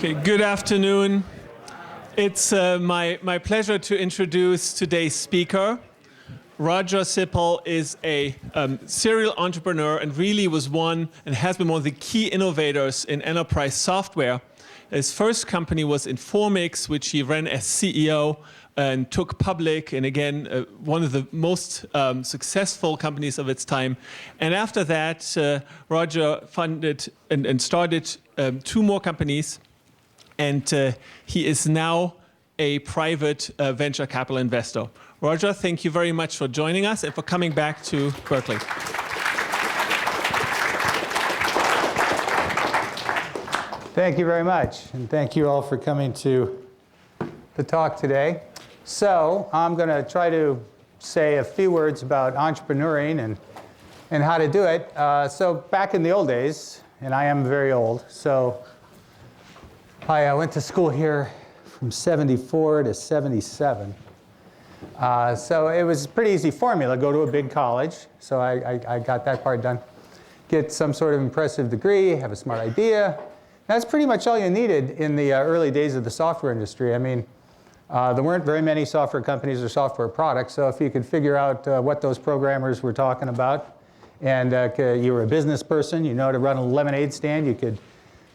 Okay, good afternoon. It's my pleasure to introduce today's speaker. Roger Sippl is a serial entrepreneur and really was one and has been one of the key innovators in enterprise software. His first company was Informix, which he ran as CEO and took public, and again, one of the most successful companies of its time. And after that, Roger funded and started two more companies, and he is now a private venture capital investor. Roger, thank you very much for joining us and for coming back to Berkeley. Thank you very much, and thank you all for coming to the talk today. So I'm going to try to say a few words about entrepreneuring and how to do it. So back in the old days, and I am very old, so I went to school here from 74 to 77. So it was a pretty easy formula. Go to a big college. So I got that part done. Get some sort of impressive degree, have a smart idea. That's pretty much all you needed in the early days of the software industry. I mean, there weren't very many software companies or software products. So if you could figure out what those programmers were talking about, and you were a business person, you know how to run a lemonade stand, you could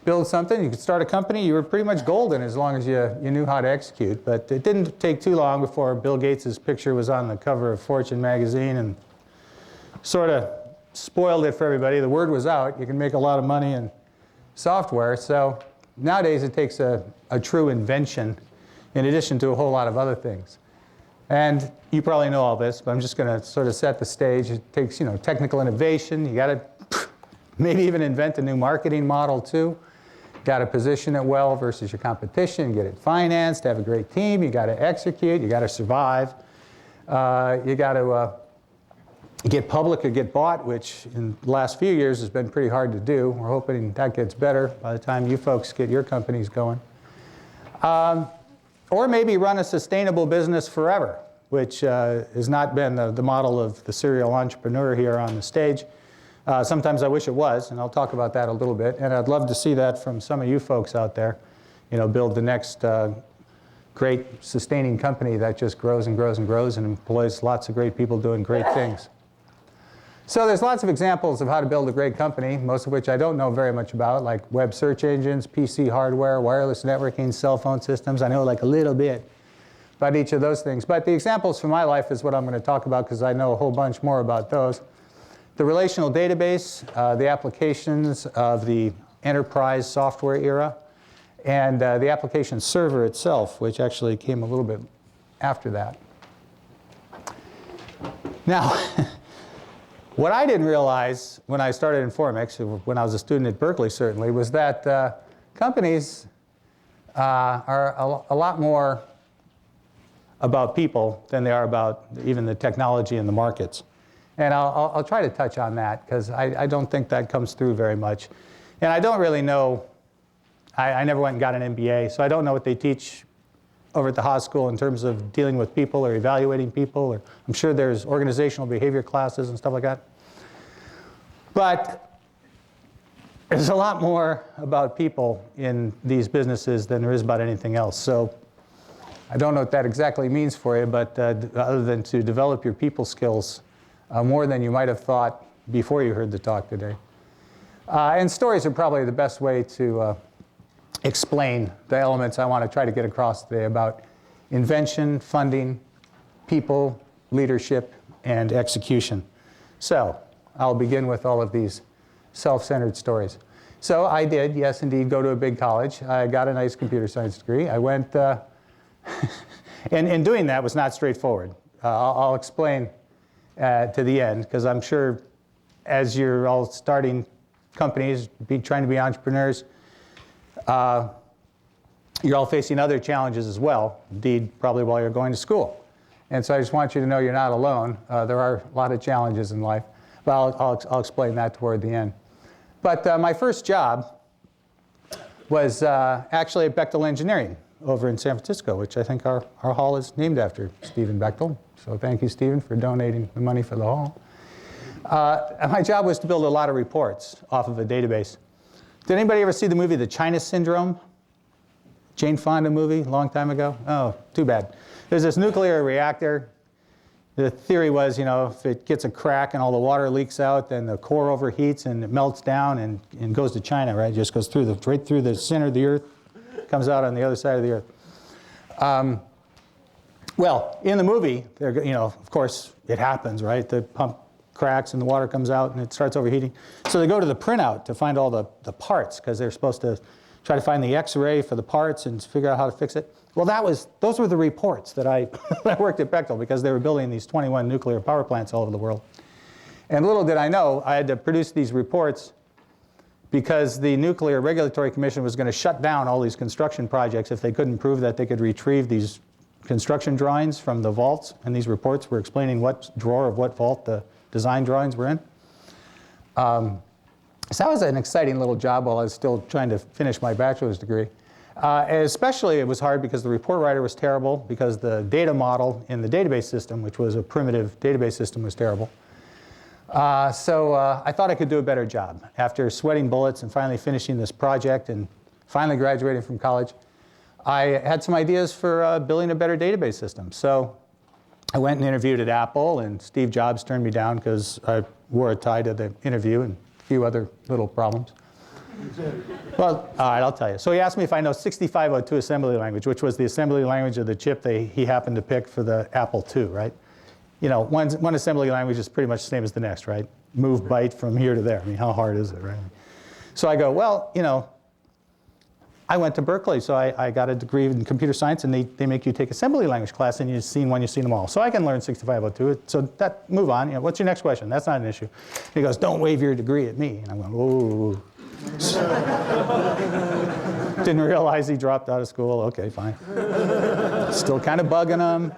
build something, you could start a company, you were pretty much golden as long as you knew how to execute. But it didn't take too long before Bill Gates' picture was on the cover of Fortune magazine and sort of spoiled it for everybody. The word was out, you can make a lot of money in software. So nowadays it takes a true invention in addition to a whole lot of other things. And you probably know all this, but I'm just going to sort of set the stage. It takes, technical innovation. You got to maybe even invent a new marketing model too. Got to position it well versus your competition, get it financed, have a great team, you got to execute, you got to survive. You got to get public or get bought, which in the last few years has been pretty hard to do. We're hoping that gets better by the time you folks get your companies going. Or maybe run a sustainable business forever, which has not been the model of the serial entrepreneur here on the stage. Sometimes I wish it was, and I'll talk about that a little bit. And I'd love to see that from some of you folks out there. Build the next great sustaining company that just grows and grows and grows and employs lots of great people doing great things. So there's lots of examples of how to build a great company, most of which I don't know very much about, like web search engines, PC hardware, wireless networking, cell phone systems. I know like a little bit about each of those things. But the examples from my life is what I'm going to talk about because I know a whole bunch more about those. The relational database, the applications of the enterprise software era, and the application server itself, which actually came a little bit after that. Now, what I didn't realize when I started Informix, when I was a student at Berkeley certainly, was that companies are a lot more about people than they are about even the technology and the markets. And I'll try to touch on that because I don't think that comes through very much. And I don't really know, I never went and got an MBA, so I don't know what they teach over at the HAHT school in terms of dealing with people or evaluating people. Or I'm sure there's organizational behavior classes and stuff like that. But there's a lot more about people in these businesses than there is about anything else. So I don't know what that exactly means for you, but other than to develop your people skills more than you might have thought before you heard the talk today. And stories are probably the best way to explain the elements I want to try to get across today about invention, funding, people, leadership, and execution. So I'll begin with all of these self-centered stories. So I did, yes, indeed, go to a big college. I got a nice computer science degree. I went, and doing that was not straightforward. I'll explain to the end, because I'm sure as you're all starting companies, trying to be entrepreneurs, you're all facing other challenges as well, indeed, probably while you're going to school. And so I just want you to know you're not alone. There are a lot of challenges in life. But I'll explain that toward the end. But my first job was actually at Bechtel Engineering over in San Francisco, which I think our hall is named after Stephen Bechtel. So thank you, Stephen, for donating the money for the hall. My job was to build a lot of reports off of a database. Did anybody ever see the movie The China Syndrome? Jane Fonda movie a long time ago? Oh, too bad. There's this nuclear reactor. The theory was, if it gets a crack and all the water leaks out, then the core overheats and it melts down and goes to China, right? It just goes right through the center of the Earth, comes out on the other side of the Earth. Well, in the movie, of course, it happens, right? The pump cracks and the water comes out and it starts overheating. So they go to the printout to find all the parts because they're supposed to try to find the X-ray for the parts and figure out how to fix it. Well, those were the reports that I worked at Bechtel because they were building these 21 nuclear power plants all over the world. And little did I know, I had to produce these reports because the Nuclear Regulatory Commission was going to shut down all these construction projects if they couldn't prove that they could retrieve these construction drawings from the vaults. And these reports were explaining what drawer of what vault the design drawings were in. So that was an exciting little job while I was still trying to finish my bachelor's degree. Especially it was hard because the report writer was terrible, because the data model in the database system, which was a primitive database system, was terrible. So I thought I could do a better job. After sweating bullets and finally finishing this project and finally graduating from college, I had some ideas for building a better database system. So I went and interviewed at Apple, and Steve Jobs turned me down because I wore a tie to the interview and a few other little problems. Well, all right, I'll tell you. So he asked me if I know 6502 assembly language, which was the assembly language of the chip he happened to pick for the Apple II, right? One assembly language is pretty much the same as the next, right? Move byte from here to there. I mean, how hard is it, right? So I go, well, I went to Berkeley, so I got a degree in computer science, and they make you take assembly language class, and you've seen them all. So I can learn 6502. So move on. What's your next question? That's not an issue. He goes, don't wave your degree at me. And I'm going, whoa. Didn't realize he dropped out of school. Okay, fine. Still kind of bugging him.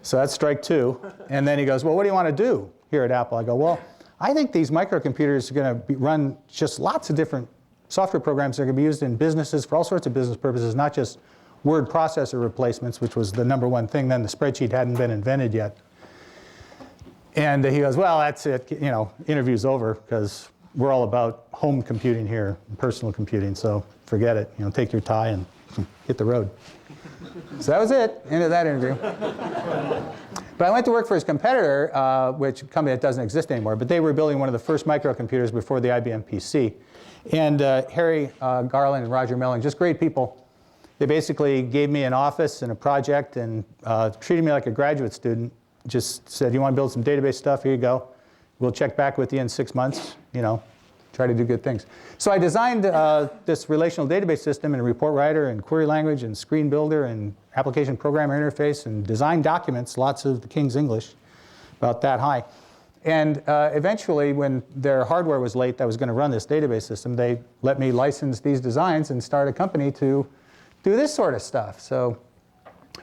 So that's strike two. And then he goes, well, what do you want to do here at Apple? I go, well, I think these microcomputers are going to run just lots of different software programs that are going to be used in businesses for all sorts of business purposes, not just word processor replacements, which was the #1 thing then. The spreadsheet hadn't been invented yet. And he goes, well, that's it. Interview's over because we're all about home computing here, personal computing, so forget it. Take your tie and hit the road. So that was it, end of that interview. But I went to work for his competitor, which a company that doesn't exist anymore, but they were building one of the first microcomputers before the IBM PC. And Harry Garland and Roger Melling, just great people. They basically gave me an office and a project and treated me like a graduate student. Just said, you want to build some database stuff? Here you go. We'll check back with you in 6 months. Try to do good things. So I designed this relational database system in a report writer and query language and screen builder and application programmer interface and design documents, lots of the King's English, about that high. And eventually, when their hardware was late that was going to run this database system, they let me license these designs and start a company to do this sort of stuff. So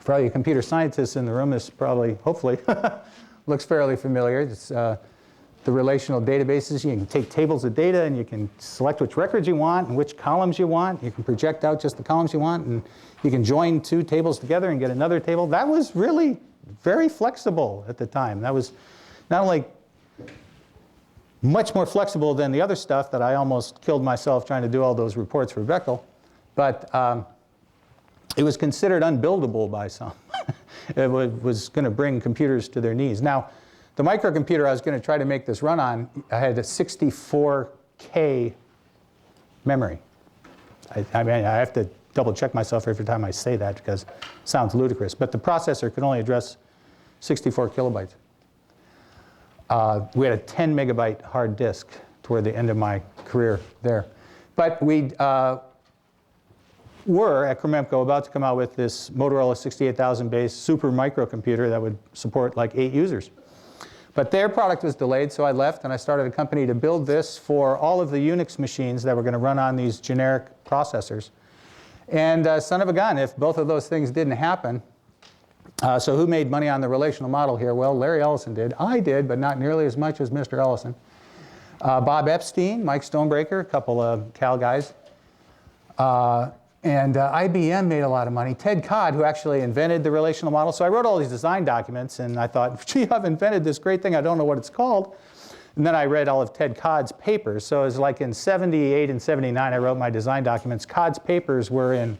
for all you computer scientists in the room, this probably, hopefully, looks fairly familiar. It's the relational databases. You can take tables of data and you can select which records you want and which columns you want. You can project out just the columns you want, and you can join two tables together and get another table. That was really very flexible at the time. That was not only much more flexible than the other stuff that I almost killed myself trying to do all those reports for Bechtel, but it was considered unbuildable by some. It was going to bring computers to their knees. Now, the microcomputer I was going to try to make this run on, I had a 64K memory. I mean, I have to double check myself every time I say that because it sounds ludicrous. But the processor could only address 64 kilobytes. We had a 10 megabyte hard disk toward the end of my career there. But we were, at Krememco, about to come out with this Motorola 68000 based super microcomputer that would support like 8 users. But their product was delayed, so I left and I started a company to build this for all of the Unix machines that were going to run on these generic processors. And son of a gun, if both of those things didn't happen, so who made money on the relational model here? Well, Larry Ellison did. I did, but not nearly as much as Mr. Ellison. Bob Epstein, Mike Stonebreaker, a couple of Cal guys. And IBM made a lot of money. Ted Codd, who actually invented the relational model. So I wrote all these design documents, and I thought, gee, I've invented this great thing. I don't know what it's called. And then I read all of Ted Codd's papers. So it was like in 78 and 79, I wrote my design documents. Codd's papers were in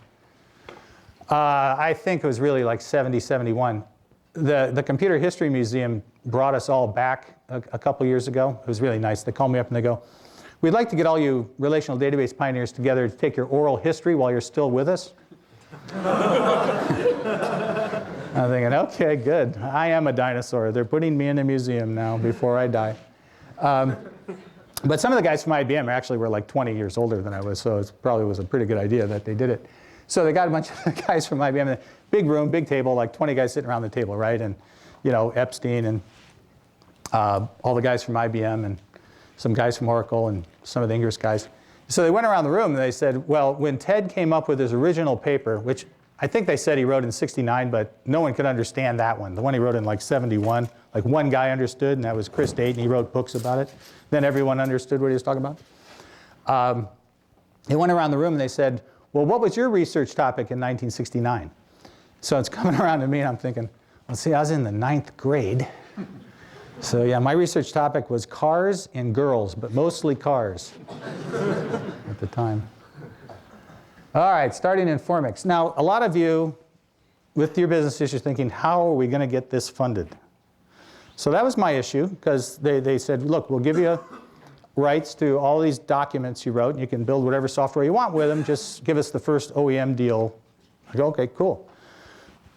I think it was really like 70, 71. The Computer History Museum brought us all back a couple years ago. It was really nice. They called me up and they go, we'd like to get all you relational database pioneers together to take your oral history while you're still with us. I'm thinking, okay, good. I am a dinosaur. They're putting me in a museum now before I die. But some of the guys from IBM actually were like 20 years older than I was, so it probably was a pretty good idea that they did it. So they got a bunch of guys from IBM, big room, big table, like 20 guys sitting around the table, right? And, you know, Epstein and all the guys from IBM and some guys from Oracle and some of the Ingress guys. So they went around the room and they said, well, when Ted came up with his original paper, which I think they said he wrote in 69, but no one could understand that one. The one he wrote in like 71, like one guy understood, and that was Chris Dayton. He wrote books about it. Then everyone understood what he was talking about. They went around the room and they said, well, what was your research topic in 1969? So it's coming around to me and I'm thinking, well, see, I was in the 9th grade. So yeah, my research topic was cars and girls, but mostly cars at the time. All right, starting Informix. Now, a lot of you with your businesses are thinking, how are we going to get this funded? So that was my issue, because they said, look, we'll give you rights to all these documents you wrote, and you can build whatever software you want with them. Just give us the first OEM deal. I go, okay, cool.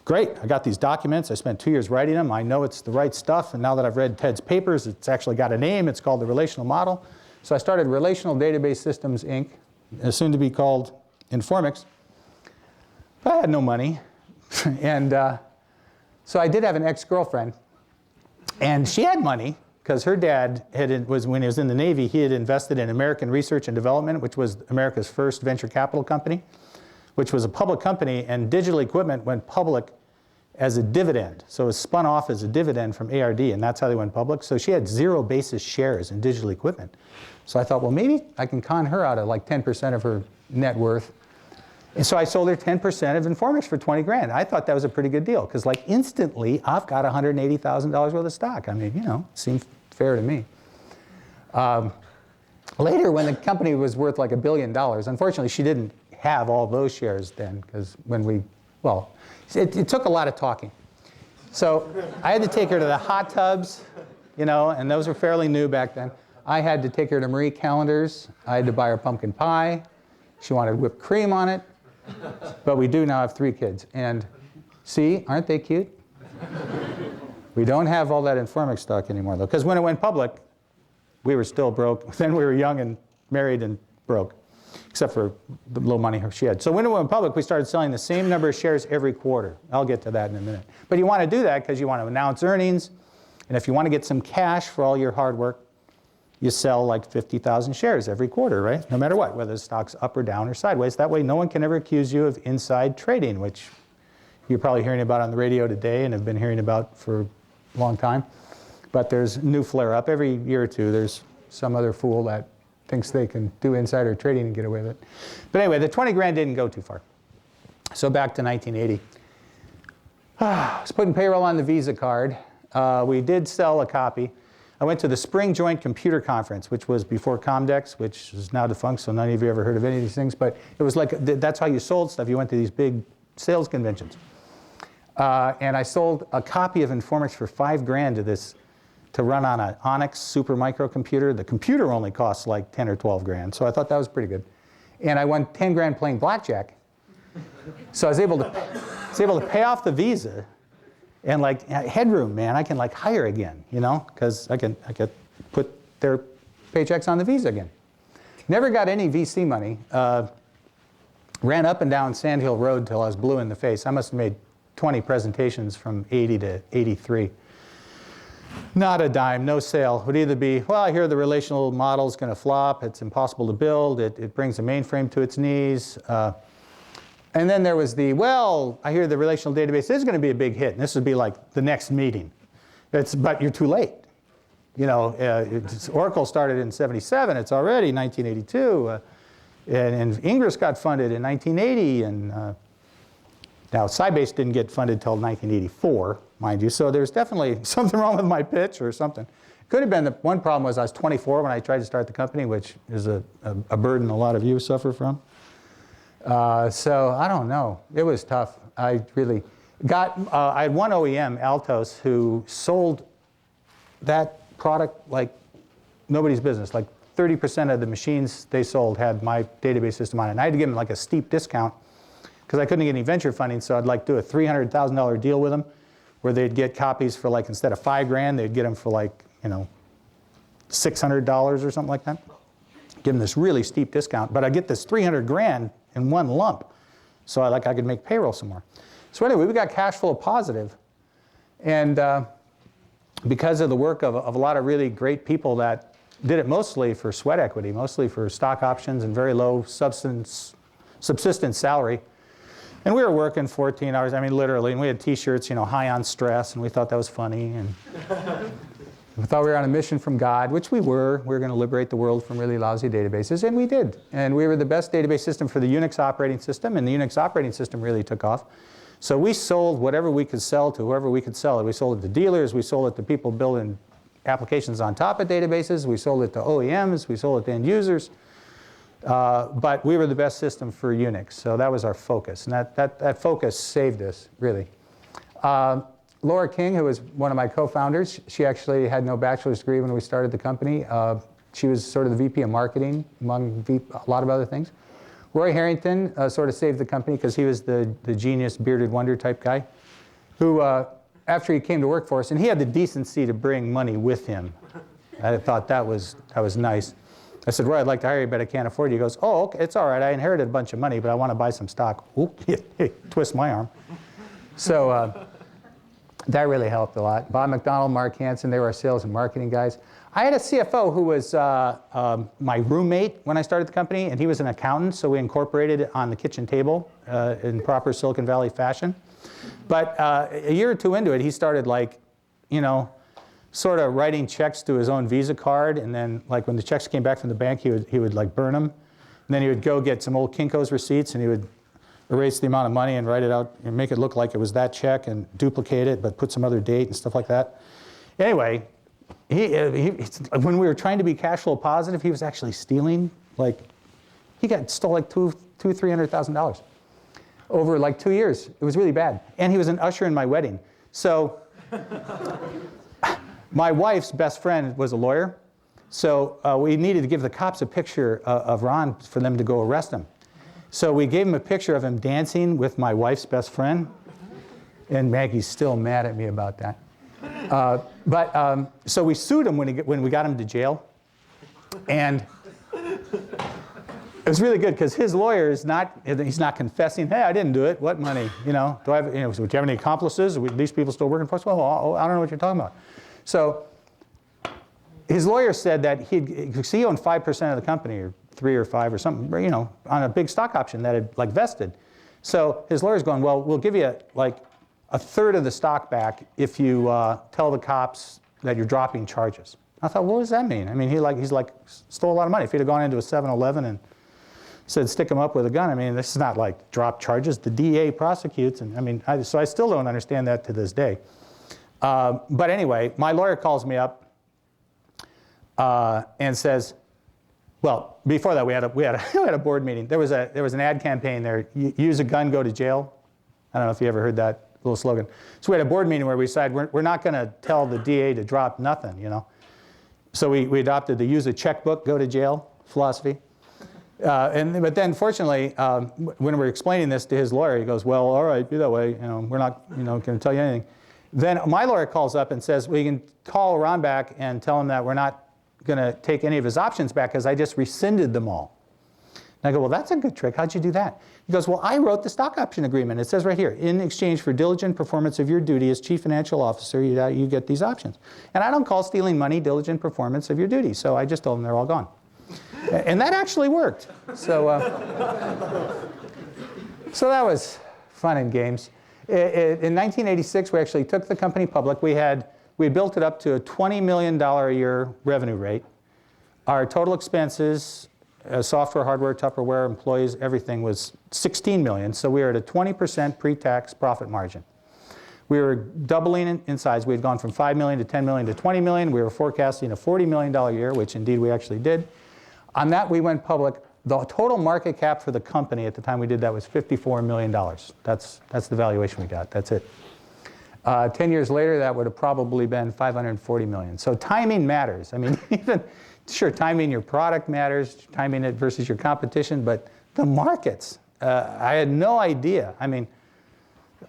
Great, I got these documents. I spent 2 years writing them. I know it's the right stuff. And now that I've read Ted's papers, it's actually got a name. It's called the Relational Model. So I started Relational Database Systems, Inc., soon to be called Informix. But I had no money. And so I did have an ex-girlfriend. And she had money, because her dad when he was in the Navy, he had invested in American Research and Development, which was America's first venture capital company, which was a public company, and Digital Equipment went public as a dividend. So it was spun off as a dividend from ARD, and that's how they went public. So she had 0 basis shares in Digital Equipment. So I thought, well, maybe I can con her out of like 10% of her net worth. And so I sold her 10% of Informix for 20 grand. I thought that was a pretty good deal, because like instantly, I've got $180,000 worth of stock. I mean, you know, it seemed fair to me. Later, when the company was worth like $1 billion, unfortunately, she didn't have all those shares then, because it took a lot of talking. So I had to take her to the hot tubs, you know, and those were fairly new back then. I had to take her to Marie Callender's. I had to buy her pumpkin pie. She wanted whipped cream on it. But we do now have 3 kids. And see, aren't they cute? We don't have all that Informix stock anymore, though, because when it went public, we were still broke. Then we were young and married and broke, except for the low money she had. So when it went public, we started selling the same number of shares every quarter. I'll get to that in a minute. But you want to do that because you want to announce earnings. And if you want to get some cash for all your hard work, you sell like 50,000 shares every quarter, right? No matter what, whether the stock's up or down or sideways. That way, no one can ever accuse you of inside trading, which you're probably hearing about on the radio today and have been hearing about for a long time. But there's new flare-up. Every year or two, there's some other fool that thinks they can do insider trading and get away with it. But anyway, the 20 grand didn't go too far. So back to 1980. I was putting payroll on the Visa card. We did sell a copy. I went to the Spring Joint Computer Conference, which was before Comdex, which is now defunct, so none of you ever heard of any of these things. But it was like, that's how you sold stuff. You went to these big sales conventions. And I sold a copy of Informix for 5 grand to run on an Onyx super microcomputer. The computer only costs like 10 or 12 grand, so I thought that was pretty good. And I won 10 grand playing blackjack. So I was able to pay off the Visa. And like headroom, man, I can like hire again, you know, because I could put their paychecks on the Visa again. Never got any VC money. Ran up and down Sand Hill Road till I was blue in the face. I must have made 20 presentations from 80 to 83. Not a dime, no sale. Would either be, well, I hear the relational model is going to flop. It's impossible to build. It brings the mainframe to its knees. And then there was well, I hear the relational database is going to be a big hit. And this would be like the next meeting. But you're too late. You know, Oracle started in 77. It's already 1982. And Ingress got funded in 1980. And now Sybase didn't get funded till 1984, mind you. So there's definitely something wrong with my pitch or something. Could have been one problem was I was 24 when I tried to start the company, which is a burden a lot of you suffer from. So I don't know. It was tough. I really got, I had one OEM, Altos, who sold that product like nobody's business. Like 30% of the machines they sold had my database system on it. And I had to give them like a steep discount because I couldn't get any venture funding. So I'd like do a $300,000 deal with them where they'd get copies for like, instead of $5,000, they'd get them for like, you know, $600 or something like that. Give them this really steep discount. But I get this $300,000 in one lump. So I could make payroll some more. So anyway, we got cash flow positive. And because of the work of a lot of really great people that did it mostly for sweat equity, mostly for stock options and very low subsistence salary. And we were working 14 hours, I mean, literally, and we had t-shirts, you know, high on stress, and we thought that was funny. And we thought we were on a mission from God, which we were. We were going to liberate the world from really lousy databases, and we did. And we were the best database system for the Unix operating system, and the Unix operating system really took off. So we sold whatever we could sell to whoever we could sell it. We sold it to dealers. We sold it to people building applications on top of databases. We sold it to OEMs. We sold it to end users. But we were the best system for Unix. So that was our focus. And that focus saved us, really. Laura King, who was one of my co-founders, she actually had no bachelor's degree when we started the company. She was sort of the VP of marketing, among a lot of other things. Roy Harrington sort of saved the company because he was the genius, bearded wonder type guy, who, after he came to work for us, and he had the decency to bring money with him. I thought that was nice. I said, Roy, I'd like to hire you, but I can't afford you. He goes, oh, okay, it's all right. I inherited a bunch of money, but I want to buy some stock. Oop, twist my arm. So that really helped a lot. Bob McDonald, Mark Hansen, they were our sales and marketing guys. I had a CFO who was my roommate when I started the company, and he was an accountant, so we incorporated it on the kitchen table in proper Silicon Valley fashion. But a year or two into it, he started like, you know, sort of writing checks to his own Visa card, and then like when the checks came back from the bank, he would like burn them. And then he would go get some old Kinko's receipts, and he would erase the amount of money and write it out and make it look like it was that check and duplicate it, but put some other date and stuff like that. Anyway, when we were trying to be cash flow positive, he was actually stealing. Like, he stole like $300,000 over like 2 years. It was really bad. And he was an usher in my wedding. So my wife's best friend was a lawyer. So we needed to give the cops a picture of Ron for them to go arrest him. So we gave him a picture of him dancing with my wife's best friend. And Maggie's still mad at me about that. So we sued him when we got him to jail. And it was really good because his lawyer he's not confessing, hey, I didn't do it. What money? You know, do you have any accomplices? Are these people still working for us? Well, I don't know what you're talking about. So his lawyer said that he owned 5% of the company, or 3 or 5 or something, you know, on a big stock option that had like vested. So his lawyer's going, well, we'll give you like a third of the stock back if you tell the cops that you're dropping charges. I thought, what does that mean? I mean, he's like stole a lot of money. If he'd have gone into a 7-Eleven and said stick him up with a gun, I mean, this is not like drop charges. The DA prosecutes, and I mean, so I still don't understand that to this day. But anyway, my lawyer calls me up and says, well, before that we had a board meeting. There was an ad campaign there. Use a gun, go to jail. I don't know if you ever heard that little slogan. So we had a board meeting where we decided we're not going to tell the DA to drop nothing, you know. So we adopted the use a checkbook, go to jail philosophy. But then, fortunately, when we're explaining this to his lawyer, he goes, well, all right, be that way. You know, we're not going to tell you anything. Then my lawyer calls up and says, we can call Ron back and tell him that we're not going to take any of his options back because I just rescinded them all. And I go, well, that's a good trick. How'd you do that? He goes, well, I wrote the stock option agreement. It says right here, in exchange for diligent performance of your duty as chief financial officer, you get these options. And I don't call stealing money diligent performance of your duty. So I just told them they're all gone. And that actually worked. So, so that was fun and games. In 1986, we actually took the company public. We built it up to a $20 million a year revenue rate. Our total expenses, software, hardware, Tupperware, employees, everything was $16 million. So we were at a 20% pre-tax profit margin. We were doubling in size. We had gone from $5 million to $10 million to $20 million. We were forecasting a $40 million year, which indeed we actually did. On that, we went public the total market cap for the company at the time we did that was $54 million. That's the valuation we got. That's it. 10 years later, that would have probably been $540 million. So timing matters. I mean, even, sure, timing your product matters, timing it versus your competition, but the markets, I had no idea. I mean,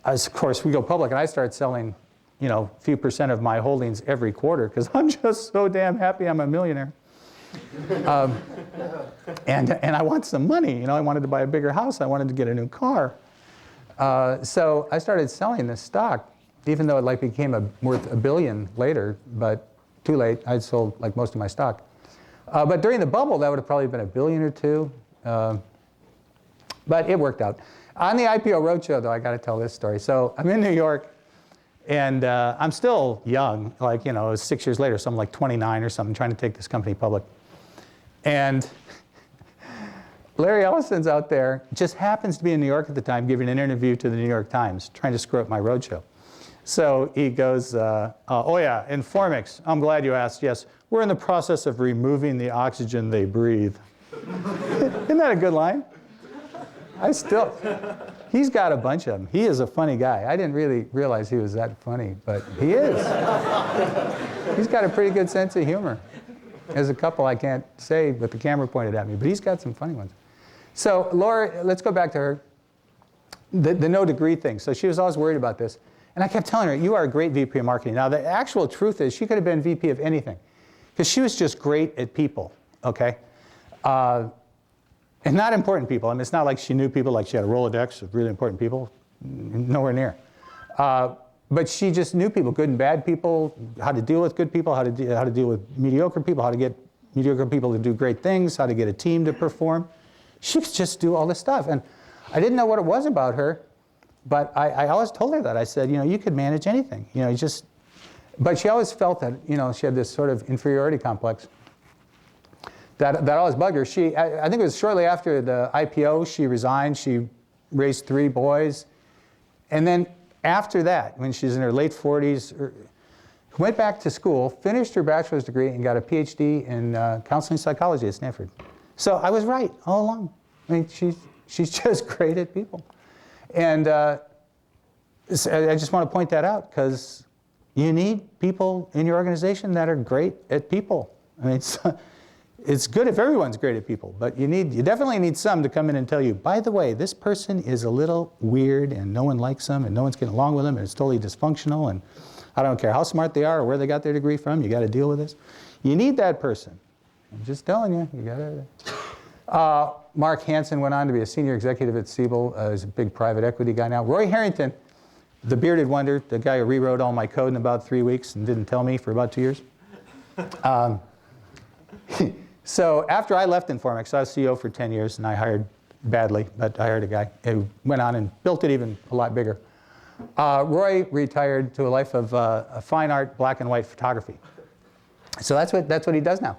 as of course, we go public, and I start selling, you know, a few percent of my holdings every quarter because I'm just so damn happy I'm a millionaire. And I want some money. You know, I wanted to buy a bigger house. I wanted to get a new car. So I started selling this stock, even though it like became worth $1 billion later, but too late. I'd sold like most of my stock. But during the bubble, that would have probably been $1 billion or $2 billion. But it worked out. On the IPO roadshow, though, I got to tell this story. So I'm in New York, and I'm still young. Like, you know, it was 6 years later, so I'm like 29 or something, trying to take this company public. And Larry Ellison's out there, just happens to be in New York at the time, giving an interview to the New York Times, trying to screw up my roadshow. So he goes, oh yeah, Informix, I'm glad you asked. Yes, we're in the process of removing the oxygen they breathe. Isn't that a good line? He's got a bunch of them. He is a funny guy. I didn't really realize he was that funny, but he is. He's got a pretty good sense of humor. There's a couple I can't say with the camera pointed at me, but he's got some funny ones. So Laura, let's go back to her, the no degree thing. So she was always worried about this. And I kept telling her, you are a great VP of marketing. Now, the actual truth is she could have been VP of anything because she was just great at people, okay? And not important people. I mean, it's not like she knew people, like she had a Rolodex of really important people, nowhere near. But she just knew people, good and bad people, how to deal with good people, how to deal with mediocre people, how to get mediocre people to do great things, how to get a team to perform. She could just do all this stuff. And I didn't know what it was about her, but I always told her that. I said, you know, you could manage anything. You know, you just, but she always felt that, you know, she had this sort of inferiority complex that always bugged her. I think it was shortly after the IPO, she resigned. She raised 3 boys. And then after that, when she's in her late 40s, went back to school, finished her bachelor's degree, and got a PhD in counseling psychology at Stanford. So I was right all along. I mean, she's just great at people. And I just want to point that out because you need people in your organization that are great at people. I mean, it's good if everyone's great at people, but you definitely need some to come in and tell you, by the way, this person is a little weird and no one likes them and no one's getting along with them and it's totally dysfunctional and I don't care how smart they are or where they got their degree from, you got to deal with this. You need that person. I'm just telling you, you got to. Mark Hansen went on to be a senior executive at Sippl. He's a big private equity guy now. Roy Harrington, the bearded wonder, the guy who rewrote all my code in about 3 weeks and didn't tell me for about 2 years. So after I left Informix, I was CEO for 10 years, and I hired badly, but I hired a guy who went on and built it even a lot bigger. Roy retired to a life of fine art, black and white photography. So that's what he does now.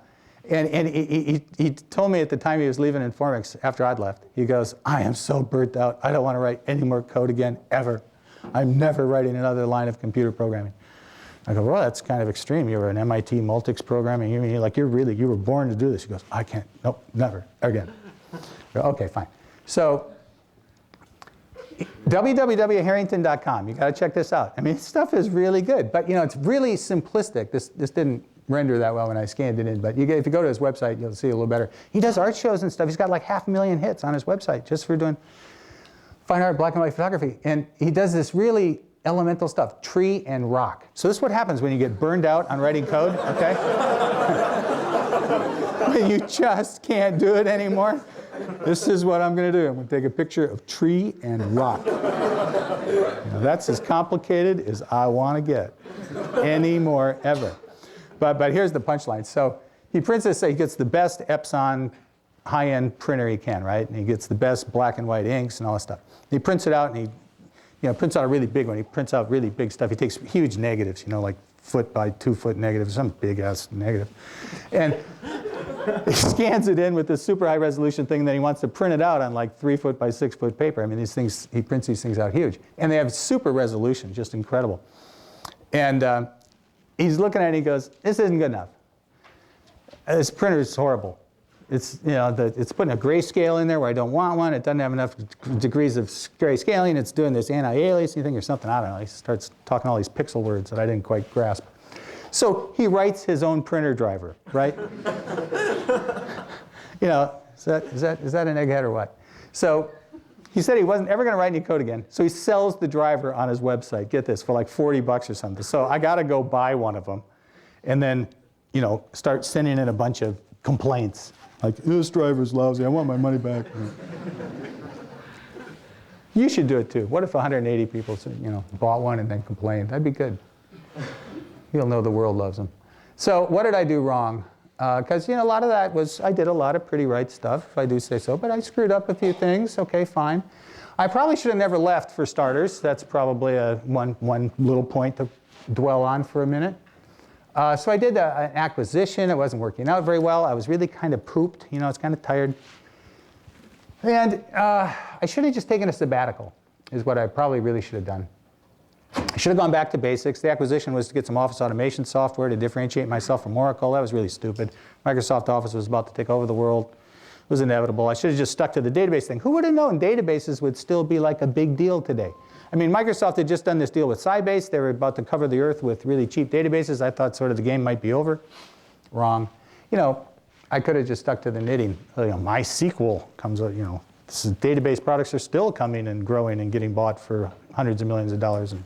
And he told me at the time he was leaving Informix after I'd left, he goes, I am so burnt out. I don't want to write any more code again, ever. I'm never writing another line of computer programming. I go, well, that's kind of extreme. You were an MIT Multics programming. You were born to do this. He goes, I can't, nope, never, again. I go, okay, fine. So www.harrington.com, you got to check this out. I mean, this stuff is really good, but you know, it's really simplistic. This didn't render that well when I scanned it in, but if you go to his website, you'll see a little better. He does art shows and stuff. He's got like 500,000 hits on his website just for doing fine art, black and white photography. And he does this really elemental stuff, tree and rock. So this is what happens when you get burned out on writing code, okay? When you just can't do it anymore. This is what I'm going to do. I'm going to take a picture of tree and rock. Now, that's as complicated as I want to get anymore ever. But here's the punchline. So he prints this, he gets the best Epson high-end printer he can, right? And he gets the best black and white inks and all this stuff. He prints it out and he prints out a really big one. He prints out really big stuff. He takes huge negatives, like 1 by 2 foot negatives, some big ass negative. And he scans it in with this super high resolution thing, and then he wants to print it out on like 3 foot by 6 foot paper. I mean, he prints these things out huge. And they have super resolution, just incredible. And he's looking at it and he goes, this isn't good enough. This printer is horrible. It's, it's putting a grayscale in there where I don't want one. It doesn't have enough degrees of grayscaling. It's doing this anti-aliasing thing or something. I don't know. He starts talking all these pixel words that I didn't quite grasp. So he writes his own printer driver, right? Is that an egghead or what? So he said he wasn't ever going to write any code again. So he sells the driver on his website. Get this, for like $40 or something. So I got to go buy one of them, and then, start sending in a bunch of complaints. Like, this driver's lousy, I want my money back. You should do it too. What if 180 people, bought one and then complained? That'd be good. You'll know the world loves them. So what did I do wrong? Because, a lot of that was, I did a lot of pretty right stuff, if I do say so, but I screwed up a few things. Okay, fine. I probably should have never left, for starters. That's probably one little point to dwell on for a minute. So I did an acquisition. It wasn't working out very well. I was really kind of pooped. I was kind of tired. And I should have just taken a sabbatical, is what I probably really should have done. I should have gone back to basics. The acquisition was to get some office automation software to differentiate myself from Oracle. That was really stupid. Microsoft Office was about to take over the world. It was inevitable. I should have just stuck to the database thing. Who would have known databases would still be like a big deal today? I mean, Microsoft had just done this deal with Sybase. They were about to cover the earth with really cheap databases. I thought sort of the game might be over. Wrong. I could have just stuck to the knitting. MySQL comes out, database products are still coming and growing and getting bought for hundreds of millions of dollars. And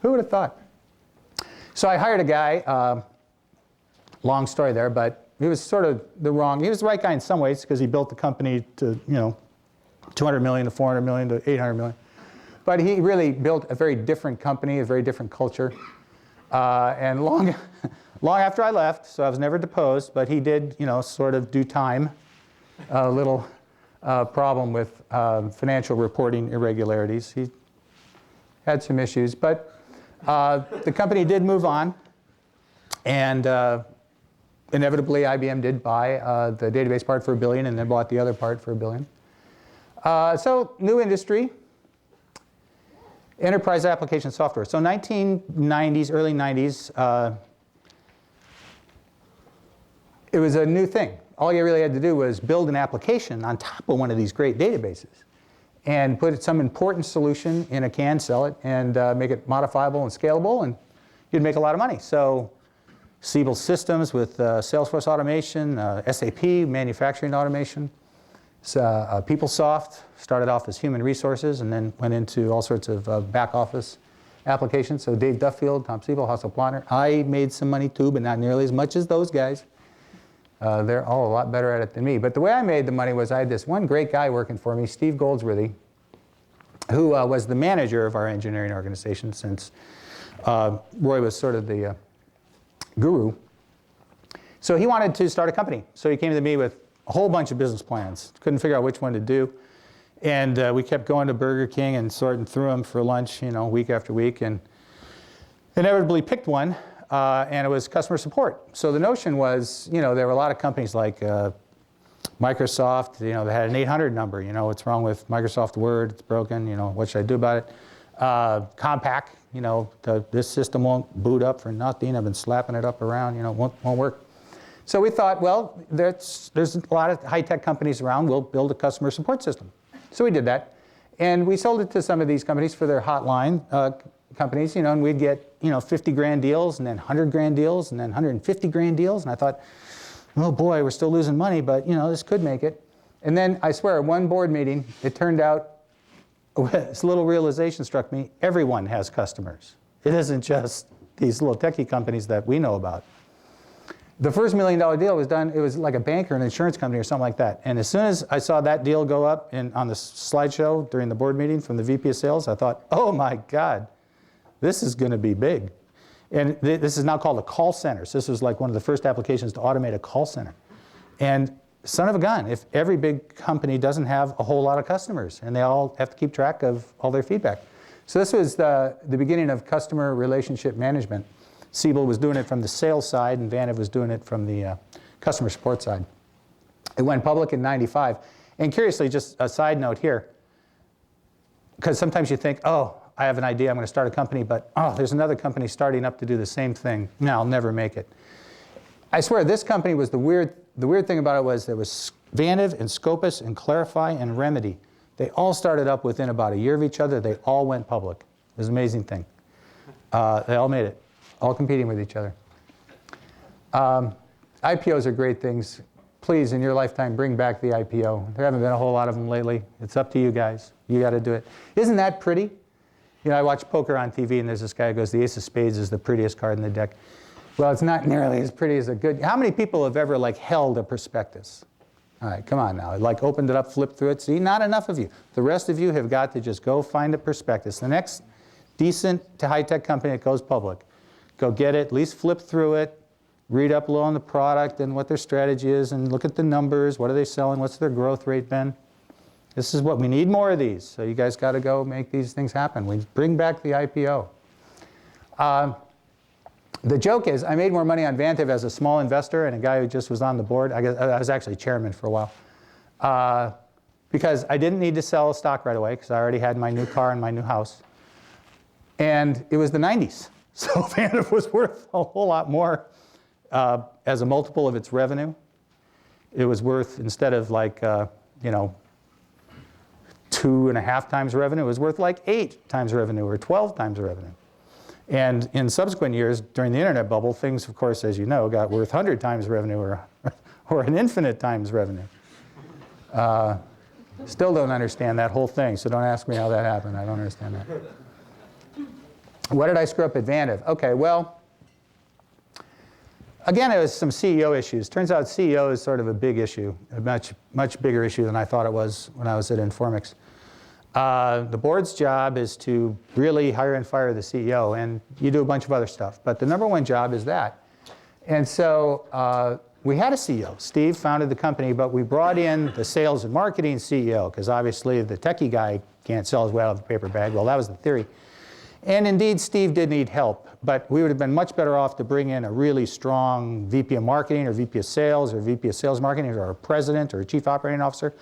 who would have thought? So I hired a guy, long story there, but he was sort of he was the right guy in some ways because he built the company to, 200 million to 400 million to 800 million. But he really built a very different company, a very different culture. And long after I left, so I was never deposed, but he did, sort of do time, a little problem with financial reporting irregularities. He had some issues, but the company did move on, and inevitably IBM did buy the database part for $1 billion and then bought the other part for $1 billion. So new industry. Enterprise application software. So 1990s, early 90s, it was a new thing. All you really had to do was build an application on top of one of these great databases and put some important solution in a can, sell it, and make it modifiable and scalable, and you'd make a lot of money. So Sippl Systems with Salesforce automation, SAP, manufacturing automation. Peoplesoft started off as human resources and then went into all sorts of back office applications. So Dave Duffield, Tom Siebel, Hasso Plattner. I made some money too, but not nearly as much as those guys. They're all a lot better at it than me. But the way I made the money was I had this one great guy working for me, Steve Goldsworthy, who was the manager of our engineering organization since Roy was sort of the guru. So he wanted to start a company. So he came to me with a whole bunch of business plans. Couldn't figure out which one to do. And we kept going to Burger King and sorting through them for lunch, week after week, and inevitably picked one, and it was customer support. So the notion was, there were a lot of companies like Microsoft, they had an 800 number, what's wrong with Microsoft Word, it's broken, what should I do about it? Compaq, this system won't boot up for nothing, I've been slapping it up around, won't work. So we thought, well, there's a lot of high-tech companies around. We'll build a customer support system. So we did that. And we sold it to some of these companies for their hotline companies, and we'd get, 50 grand deals, and then 100 grand deals, and then 150 grand deals. And I thought, oh boy, we're still losing money, but, this could make it. And then, I swear, one board meeting, it turned out, this little realization struck me, everyone has customers. It isn't just these little techie companies that we know about. The first $1 million deal was done, it was like a bank or an insurance company or something like that. And as soon as I saw that deal go up on the slideshow during the board meeting from the VP of sales, I thought, oh my God, this is going to be big. And this is now called a call center. So this was like one of the first applications to automate a call center. And son of a gun, if every big company doesn't have a whole lot of customers and they all have to keep track of all their feedback. So this was the beginning of customer relationship management. Siebel was doing it from the sales side, and Vantiv was doing it from the customer support side. It went public in '95. And curiously, just a side note here, because sometimes you think, oh, I have an idea, I'm going to start a company, but oh, there's another company starting up to do the same thing. No, I'll never make it. I swear, this company was the weird thing about it was there was Vantiv and Scopus and Clarify and Remedy. They all started up within about a year of each other. They all went public. It was an amazing thing. They all made it, all competing with each other. IPOs are great things. Please, in your lifetime, bring back the IPO. There haven't been a whole lot of them lately. It's up to you guys. You got to do it. Isn't that pretty? You know, I watch poker on TV, and there's this guy who goes, the ace of spades is the prettiest card in the deck. Well, it's not nearly as pretty as a good. How many people have ever, like, held a prospectus? All right, come on now. Like, opened it up, flipped through it. See, not enough of you. The rest of you have got to just go find a prospectus. The next decent to high-tech company that goes public, go get it, at least flip through it, read up a little on the product and what their strategy is, and look at the numbers. What are they selling? What's their growth rate been? This is what we need, more of these. So you guys got to go make these things happen. We bring back the IPO. The joke is, I made more money on Vantiv as a small investor and a guy who just was on the board. I was actually chairman for a while. Because I didn't need to sell stock right away because I already had my new car and my new house. And it was the 90s. So Vantiv was worth a whole lot more as a multiple of its revenue. It was worth, instead of like, 2.5 times revenue, it was worth like 8 times revenue or 12 times revenue. And in subsequent years, during the internet bubble, things, of course, as you know, got worth 100 times revenue or an infinite times revenue. Still don't understand that whole thing, so don't ask me how that happened. I don't understand that. What did I screw up at Vantiv? Okay, well, again, it was some CEO issues. Turns out CEO is sort of a big issue, a much bigger issue than I thought it was when I was at Informix. The board's job is to really hire and fire the CEO, and you do a bunch of other stuff. But the number one job is that. And so we had a CEO. Steve founded the company, but we brought in the sales and marketing CEO, because obviously the techie guy can't sell his way out of the paper bag. Well, that was the theory. And indeed, Steve did need help. But we would have been much better off to bring in a really strong VP of marketing or VP of sales or VP of sales marketing or a president or a chief operating officer.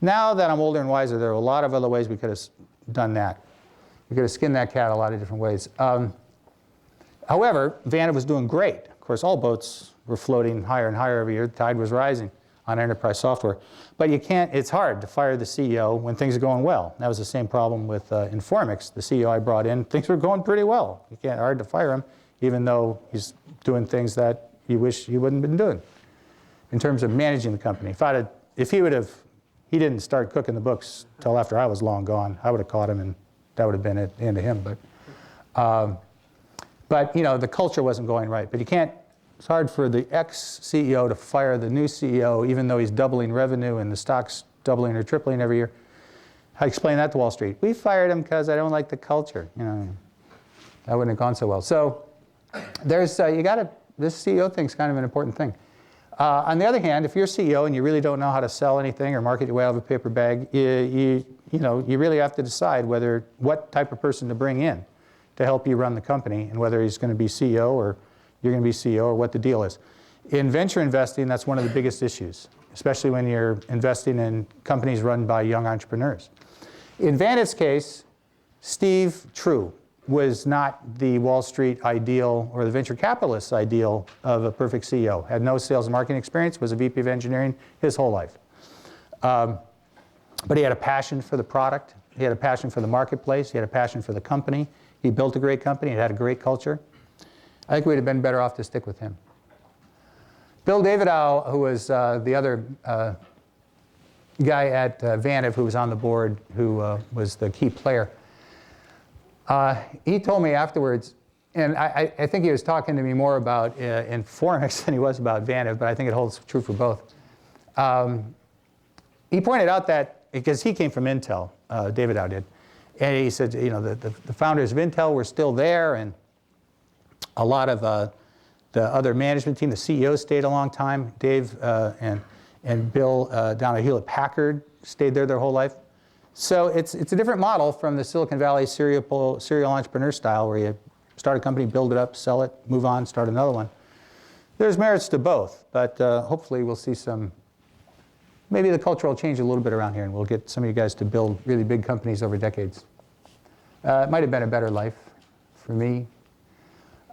Now that I'm older and wiser, there are a lot of other ways we could have done that. We could have skinned that cat a lot of different ways. However, Vantiv was doing great. Of course, all boats were floating higher and higher every year. The tide was rising on enterprise software. But you can't, it's hard to fire the CEO when things are going well. That was the same problem with Informix. The CEO I brought in, things were going pretty well. You can't, hard to fire him, even though he's doing things that you wish he wouldn't have been doing in terms of managing the company. If he didn't start cooking the books till after I was long gone, I would have caught him, and that would have been it, the end of him. But you know, the culture wasn't going right. But you can't. It's hard for the ex-CEO to fire the new CEO, even though he's doubling revenue and the stock's doubling or tripling every year. I explained that to Wall Street. We fired him because I don't like the culture. You know, that wouldn't have gone so well. So there's this CEO thing's kind of an important thing. On the other hand, if you're CEO and you really don't know how to sell anything or market your way out of a paper bag, you really have to decide what type of person to bring in to help you run the company, and whether he's going to be CEO or you're going to be CEO, or what the deal is. In venture investing, that's one of the biggest issues, especially when you're investing in companies run by young entrepreneurs. In Vantiv's case, Steve True was not the Wall Street ideal or the venture capitalist's ideal of a perfect CEO. Had no sales and marketing experience, was a VP of engineering his whole life. But he had a passion for the product. He had a passion for the marketplace. He had a passion for the company. He built a great company. It had a great culture. I think we'd have been better off to stick with him. Bill Davidow, who was the other guy at Vantiv who was on the board, who was the key player, he told me afterwards, and I think he was talking to me more about Informix than he was about Vantiv, but I think it holds true for both. He pointed out that, because he came from Intel, Davidow did, and he said, you know, the founders of Intel were still there, and a lot of the other management team, the CEO stayed a long time. Dave and Bill down at Hewlett Packard stayed there their whole life. So it's a different model from the Silicon Valley serial entrepreneur style, where you start a company, build it up, sell it, move on, start another one. There's merits to both, but hopefully we'll see maybe the culture will change a little bit around here, and we'll get some of you guys to build really big companies over decades. It might have been a better life for me.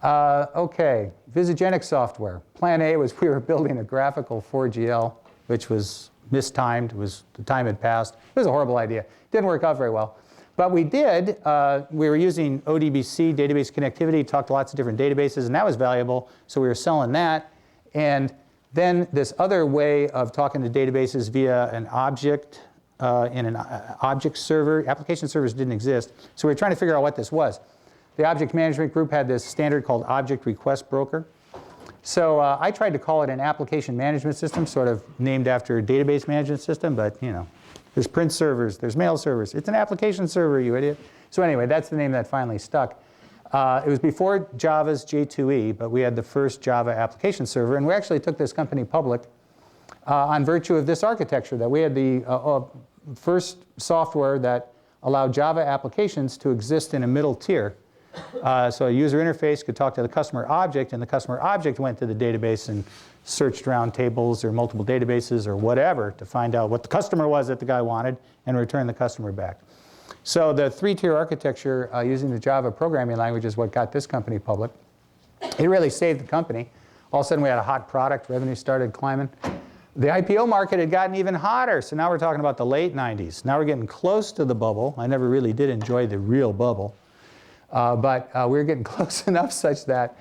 Okay, Visigenic Software. Plan A was we were building a graphical 4GL, which was mistimed. The time had passed. It was a horrible idea. Didn't work out very well. But we did. We were using ODBC, database connectivity, talked to lots of different databases, and that was valuable. So we were selling that. And then this other way of talking to databases via an object in an object server. Application servers didn't exist. So we were trying to figure out what this was. The object management group had this standard called Object Request Broker. So I tried to call it an application management system, sort of named after a database management system, but you know, there's print servers, there's mail servers. It's an application server, you idiot. So anyway, that's the name that finally stuck. It was before Java's J2E, but we had the first Java application server, and we actually took this company public on virtue of this architecture, that we had the first software that allowed Java applications to exist in a middle tier. So a user interface could talk to the customer object, and the customer object went to the database and searched around tables or multiple databases or whatever to find out what the customer was that the guy wanted and return the customer back. So the three-tier architecture using the Java programming language is what got this company public. It really saved the company. All of a sudden we had a hot product, revenue started climbing. The IPO market had gotten even hotter, so now we're talking about the late 90s. Now we're getting close to the bubble. I never really did enjoy the real bubble. But we were getting close enough such that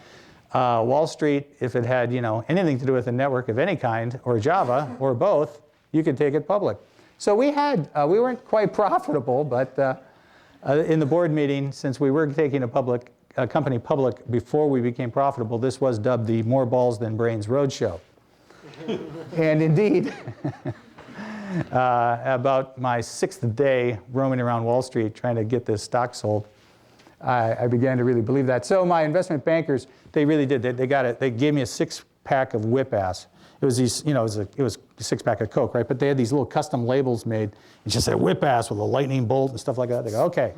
Wall Street, if it had anything to do with a network of any kind, or Java, or both, you could take it public. So we weren't quite profitable, but in the board meeting, since we were taking a company public before we became profitable, this was dubbed the More Balls Than Brains Roadshow. And indeed, about my 6th day roaming around Wall Street trying to get this stock sold, I began to really believe that. So my investment bankers, they really did. They got it. They gave me a 6-pack of whip ass. It was these, it was a 6-pack of Coke, right? But they had these little custom labels made. It just said whip ass with a lightning bolt and stuff like that. They go, okay,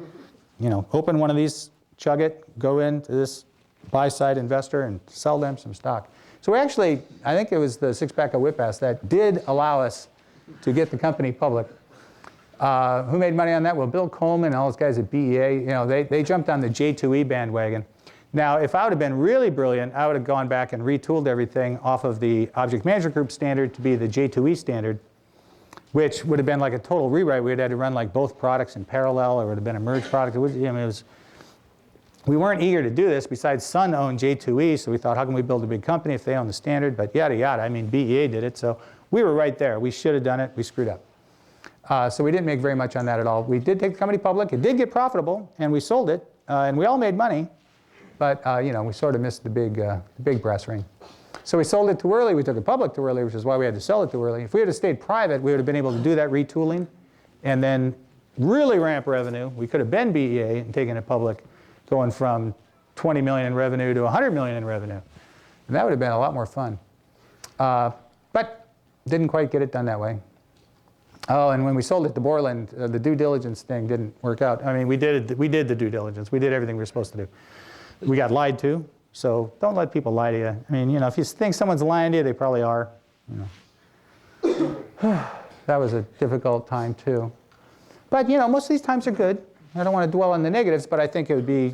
open one of these, chug it, go into this buy-side investor and sell them some stock. So we actually, I think it was the 6-pack of whip ass that did allow us to get the company public. Who made money on that? Well, Bill Coleman and all those guys at BEA, they jumped on the J2E bandwagon. Now, if I would have been really brilliant, I would have gone back and retooled everything off of the Object Management Group standard to be the J2E standard, which would have been like a total rewrite. We would have had to run like both products in parallel, or it would have been a merged product. We weren't eager to do this. Besides, Sun owned J2E, so we thought, how can we build a big company if they own the standard? But yada, yada. I mean, BEA did it, so we were right there. We should have done it. We screwed up. So we didn't make very much on that at all. We did take the company public. It did get profitable, and we sold it, and we all made money. But we sort of missed the big brass ring. So we sold it too early. We took it public too early, which is why we had to sell it too early. If we had stayed private, we would have been able to do that retooling and then really ramp revenue. We could have been BEA and taken it public, going from 20 million in revenue to 100 million in revenue. And that would have been a lot more fun. But didn't quite get it done that way. Oh, and when we sold it to Borland, the due diligence thing didn't work out. I mean, we did the due diligence. We did everything we were supposed to do. We got lied to, so don't let people lie to you. I mean, if you think someone's lying to you, they probably are. That was a difficult time too. But most of these times are good. I don't want to dwell on the negatives, but I think it would be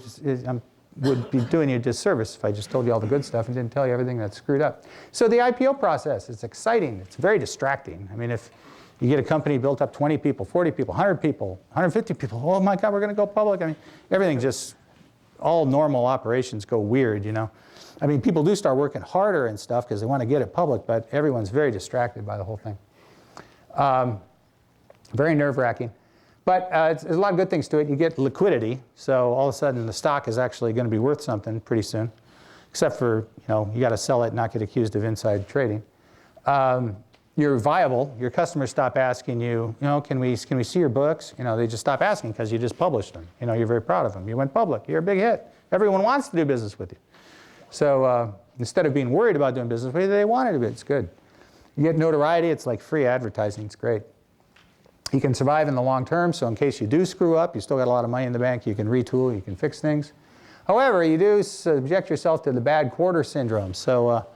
doing you a disservice if I just told you all the good stuff and didn't tell you everything that's screwed up. So the IPO process, it's exciting. It's very distracting. I mean, if you get a company built up 20 people, 40 people, 100 people, 150 people, oh my God, we're going to go public. I mean, everything just, all normal operations go weird, I mean, people do start working harder and stuff because they want to get it public, but everyone's very distracted by the whole thing. Very nerve-wracking. But there's a lot of good things to it. You get liquidity, so all of a sudden the stock is actually going to be worth something pretty soon, except for, you got to sell it and not get accused of inside trading. You're viable. Your customers stop asking you, can we see your books? They just stop asking because you just published them. You're very proud of them. You went public. You're a big hit. Everyone wants to do business with you. So instead of being worried about doing business with you, they want to do it. It's good. You get notoriety. It's like free advertising. It's great. You can survive in the long term, so in case you do screw up, you still got a lot of money in the bank. You can retool. You can fix things. However, you do subject yourself to the bad quarter syndrome. So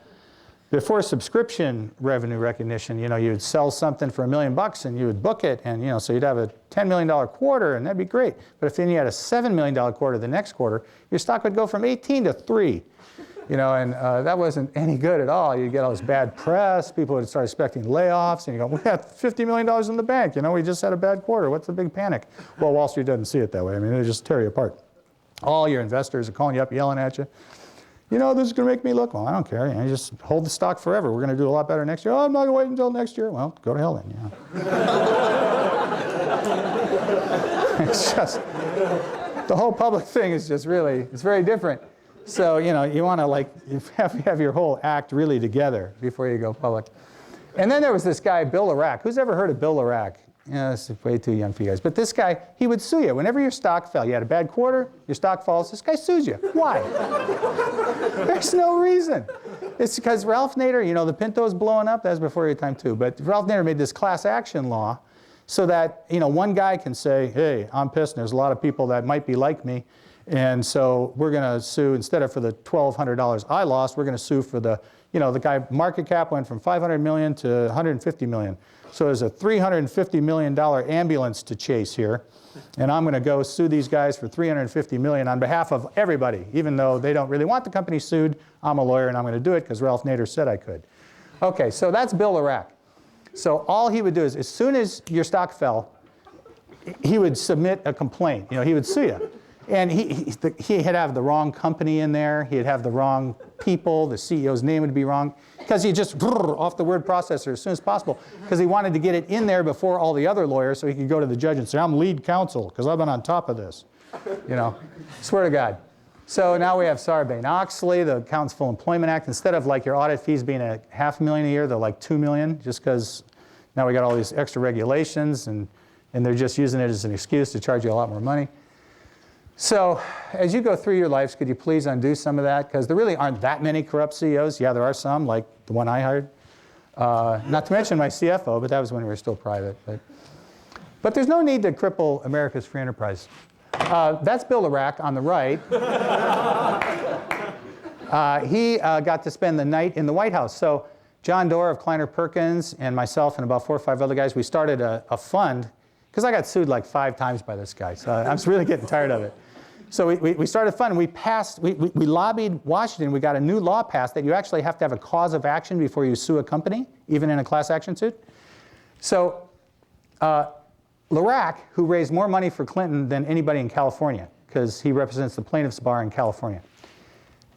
before subscription revenue recognition, you would sell something for $1 million and you would book it, and so you'd have a $10 million quarter, and that'd be great. But if then you had a $7 million quarter the next quarter, your stock would go from 18 to 3. And that wasn't any good at all. You'd get all this bad press. People would start expecting layoffs, and you go, we got $50 million in the bank. We just had a bad quarter. What's the big panic? Well, Wall Street doesn't see it that way. I mean, they just tear you apart. All your investors are calling you up, yelling at you. This is going to make me look. Well, I don't care. You just hold the stock forever. We're going to do a lot better next year. Oh, I'm not going to wait until next year. Well, go to hell then. It's just, the whole public thing is just really, it's very different. So, you want to have your whole act really together before you go public. And then there was this guy, Bill Larac. Who's ever heard of Bill Larac? This is way too young for you guys. But this guy, he would sue you. Whenever your stock fell, you had a bad quarter, your stock falls, this guy sues you. Why? There's no reason. It's because Ralph Nader, the Pinto's blowing up. That was before your time too. But Ralph Nader made this class action law so that, one guy can say, hey, I'm pissed, and there's a lot of people that might be like me. And so we're going to sue, instead of for the $1,200 I lost, we're going to sue for the guy, market cap went from 500 million to 150 million. So there's a $350 million ambulance to chase here. And I'm going to go sue these guys for $350 million on behalf of everybody. Even though they don't really want the company sued, I'm a lawyer and I'm going to do it because Ralph Nader said I could. Okay, so that's Bill Larac. So all he would do is, as soon as your stock fell, he would submit a complaint. He would sue you. And he'd have the wrong company in there. He'd have the wrong people. The CEO's name would be wrong. Because he just off the word processor as soon as possible. Because he wanted to get it in there before all the other lawyers so he could go to the judge and say, I'm lead counsel because I've been on top of this. Swear to God. So now we have Sarbanes-Oxley, the Accountants Full Employment Act. Instead of your audit fees being $500,000 a year, they're $2 million, just because now we got all these extra regulations and they're just using it as an excuse to charge you a lot more money. So as you go through your lives, could you please undo some of that? Because there really aren't that many corrupt CEOs. Yeah, there are some, like the one I hired. Not to mention my CFO, but that was when we were still private. But there's no need to cripple America's free enterprise. That's Bill Larac on the right. He got to spend the night in the White House. So John Doerr of Kleiner Perkins and myself and about 4 or 5 other guys, we started a fund. Because I got sued 5 times by this guy. So I was really getting tired of it. So we started a fund. We lobbied Washington. We got a new law passed that you actually have to have a cause of action before you sue a company, even in a class action suit. So Larac, who raised more money for Clinton than anybody in California, because he represents the plaintiffs' bar in California,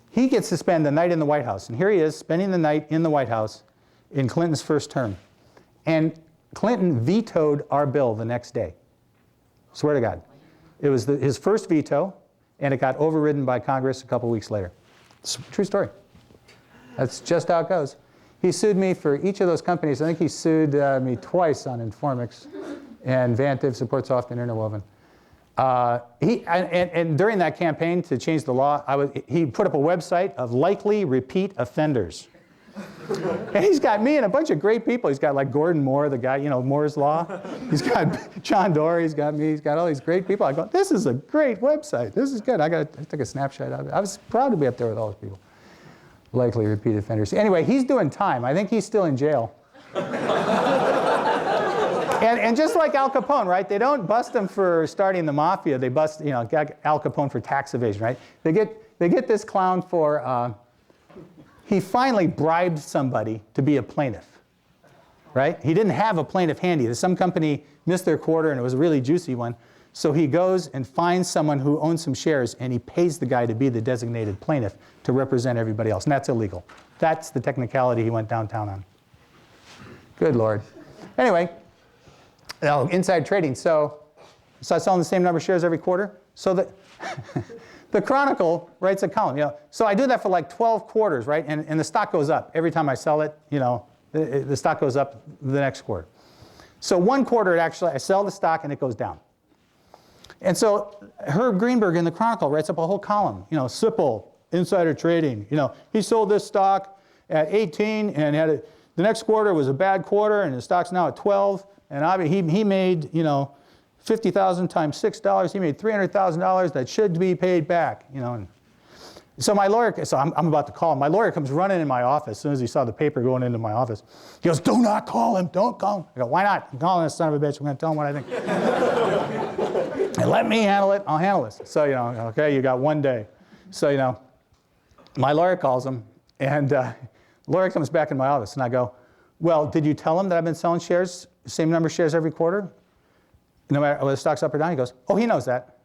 he gets to spend the night in the White House. And here he is spending the night in the White House in Clinton's first term. And Clinton vetoed our bill the next day. Swear to God. It was his first veto, and it got overridden by Congress a couple weeks later. It's a true story. That's just how it goes. He sued me for each of those companies. I think he sued me twice on Informix and Vantive, Peoplesoft, and Interwoven. And during that campaign to change the law, he put up a website of likely repeat offenders. And he's got me and a bunch of great people. He's got Gordon Moore, the guy, Moore's Law. He's got John Doerr. He's got me. He's got all these great people. I go, this is a great website. This is good. I took a snapshot of it. I was proud to be up there with all those people. Likely repeat offenders. Anyway, he's doing time. I think he's still in jail. And just like Al Capone, right? They don't bust him for starting the mafia. They bust, Al Capone for tax evasion, right? They get this clown for. He finally bribed somebody to be a plaintiff, right? He didn't have a plaintiff handy. Some company missed their quarter, and it was a really juicy one. So he goes and finds someone who owns some shares, and he pays the guy to be the designated plaintiff to represent everybody else. And that's illegal. That's the technicality he went downtown on. Good Lord. Anyway, inside trading. So selling the same number of shares every quarter. So that the Chronicle writes a column, So I do that for 12 quarters, right? And the stock goes up. Every time I sell it, the stock goes up the next quarter. So one quarter, I sell the stock and it goes down. And so Herb Greenberg in the Chronicle writes up a whole column, Sippl, insider trading. He sold this stock at 18 and the next quarter was a bad quarter and the stock's now at 12. And he made, 50,000 times $6. He made $300,000 that should be paid back, And So my lawyer, so I'm about to call him. My lawyer comes running in my office as soon as he saw the paper going into my office. He goes, do not call him, don't call him. I go, why not? I'm calling this son of a bitch, I'm gonna tell him what I think. And let me handle it, I'll handle this. So, okay, you got 1 day. So, my lawyer calls him, and the lawyer comes back in my office, and I go, well, did you tell him that I've been selling shares, same number of shares every quarter? No matter whether the stock's up or down? He goes, oh, he knows that.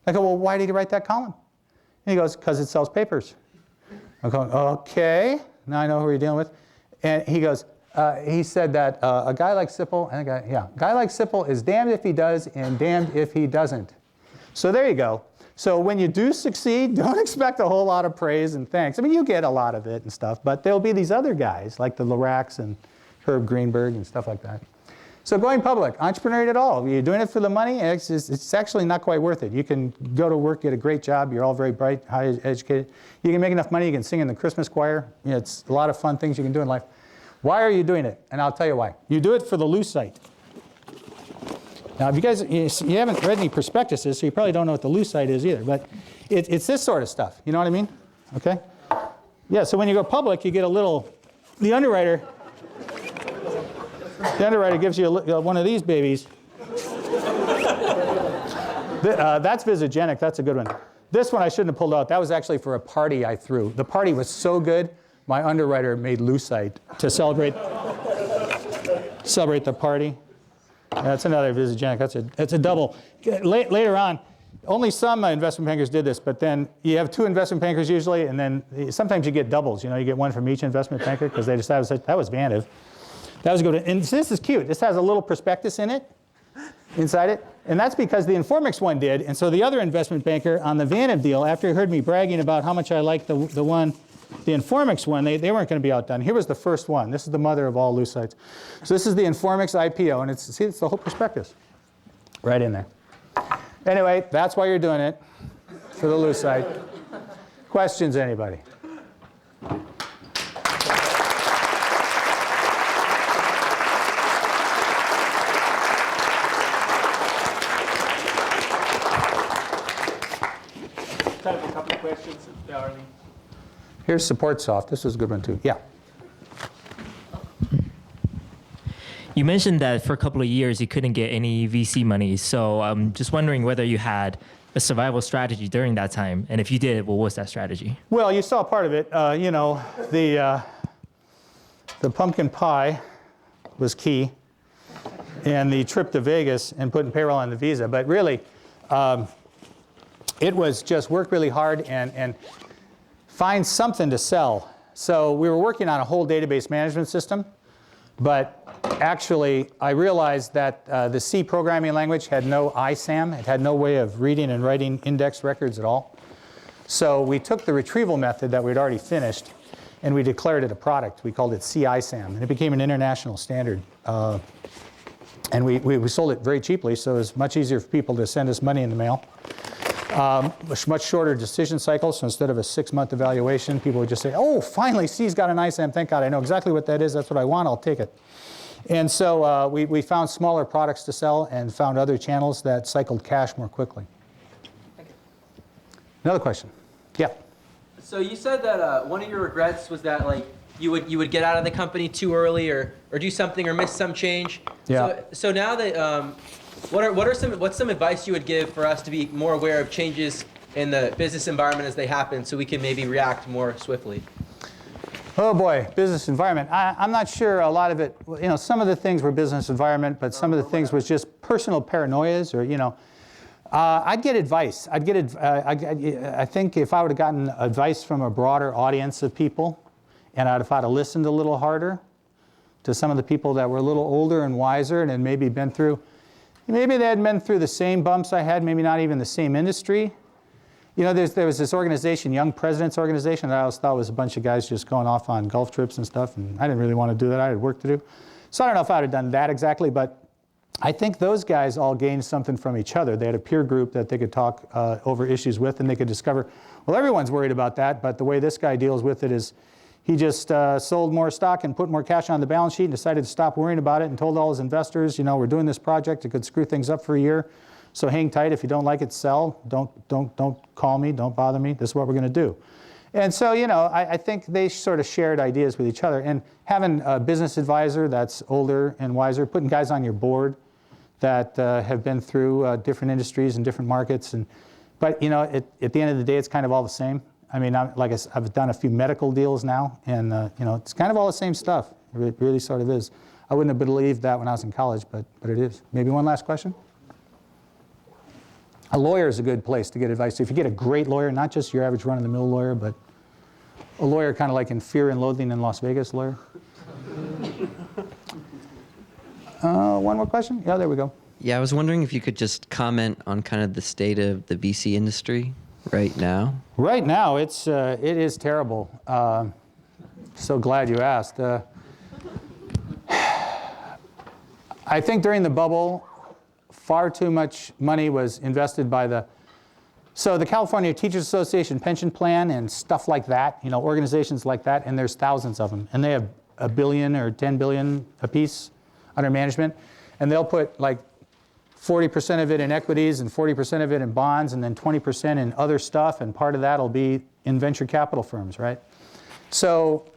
I go, well, why did he write that column? And he goes, because it sells papers. I'm going, okay, now I know who you're dealing with. And he goes, he said that a guy like Sippl, and a guy like Sippl is damned if he does and damned if he doesn't. So there you go. So when you do succeed, don't expect a whole lot of praise and thanks. I mean, you get a lot of it and stuff, but there'll be these other guys like the Lorax and Herb Greenberg and stuff like that. So going public, entrepreneurial at all. You're doing it for the money, it's actually not quite worth it. You can go to work, get a great job, you're all very bright, high educated. You can make enough money, you can sing in the Christmas choir. It's a lot of fun things you can do in life. Why are you doing it? And I'll tell you why. You do it for the lucite. Now, if you guys, you haven't read any prospectuses, so you probably don't know what the lucite is either, but it's this sort of stuff. You know what I mean? Okay? Yeah, so when you go public, you get a little, the underwriter gives you one of these babies. That's Visigenic, that's a good one. This one I shouldn't have pulled out. That was actually for a party I threw. The party was so good, my underwriter made lucite to celebrate the party. That's another Visigenic, that's a double. Later on, only some investment bankers did this, but then you have 2 investment bankers usually, and then sometimes you get doubles. You get one from each investment banker because they decided that was Vantive. That was good. And this is cute. This has a little prospectus in it, inside it. And that's because the Informix one did. And so the other investment banker on the Vantive deal, after he heard me bragging about how much I liked the Informix one, they weren't going to be outdone. Here was the first one. This is the mother of all leucites. So this is the Informix IPO. And it's the whole prospectus right in there. Anyway, that's why you're doing it, for the leucite. Questions, anybody? Time for a couple of questions if there are any. Here's Supportsoft. This was a good one too. Yeah. You mentioned that for a couple of years you couldn't get any VC money. So I'm just wondering whether you had a survival strategy during that time. And if you did, what was that strategy? Well, you saw part of it. The pumpkin pie was key, and the trip to Vegas and putting payroll on the visa. But really, it was just work really hard and find something to sell. So we were working on a whole database management system, but actually I realized that the C programming language had no ISAM. It had no way of reading and writing index records at all. So we took the retrieval method that we'd already finished and we declared it a product. We called it CISAM, and it became an international standard. And we sold it very cheaply, so it was much easier for people to send us money in the mail. Much shorter decision cycle, so instead of a 6-month evaluation, people would just say, oh, finally, C's got an ISAM, thank God, I know exactly what that is, that's what I want, I'll take it. And so we found smaller products to sell and found other channels that cycled cash more quickly. Thank you. Another question? Yeah. So you said that one of your regrets was that you would get out of the company too early or do something or miss some change. Yeah. So now that what's some advice you would give for us to be more aware of changes in the business environment as they happen, so we can maybe react more swiftly? Oh boy, business environment. I'm not sure a lot of it. Some of the things were business environment, but some of the things was just personal paranoias, or I'd get advice. I think if I would have gotten advice from a broader audience of people, and if I'd have listened a little harder to some of the people that were a little older and wiser and had maybe they had been through the same bumps I had, maybe not even the same industry. There was this organization, Young Presidents Organization, that I always thought was a bunch of guys just going off on golf trips and stuff, and I didn't really want to do that. I had work to do. So I don't know if I would have done that exactly, but I think those guys all gained something from each other. They had a peer group that they could talk over issues with, and they could discover, well, everyone's worried about that, but the way this guy deals with it is he just sold more stock and put more cash on the balance sheet and decided to stop worrying about it and told all his investors, we're doing this project. It could screw things up for a year. So hang tight. If you don't like it, sell. Don't call me. Don't bother me. This is what we're going to do. And so, I think they sort of shared ideas with each other. And having a business advisor that's older and wiser, putting guys on your board that have been through different industries and different markets. But at the end of the day, it's kind of all the same. I mean, I've done a few medical deals now, and it's kind of all the same stuff. It really sort of is. I wouldn't have believed that when I was in college, but it is. Maybe one last question? A lawyer is a good place to get advice. If you get a great lawyer, not just your average run-of-the-mill lawyer, but a lawyer kind of like in Fear and Loathing in Las Vegas lawyer. One more question? Yeah, there we go. Yeah, I was wondering if you could just comment on kind of the state of the VC industry right now. Right now, it is terrible. So glad you asked. I think during the bubble, far too much money was invested by the California Teachers Association pension plan and stuff like that, organizations like that, and there's thousands of them. And they have $1 billion or $10 billion apiece under management. And they'll put like 40% of it in equities and 40% of it in bonds and then 20% in other stuff. And part of that will be in venture capital firms, right? So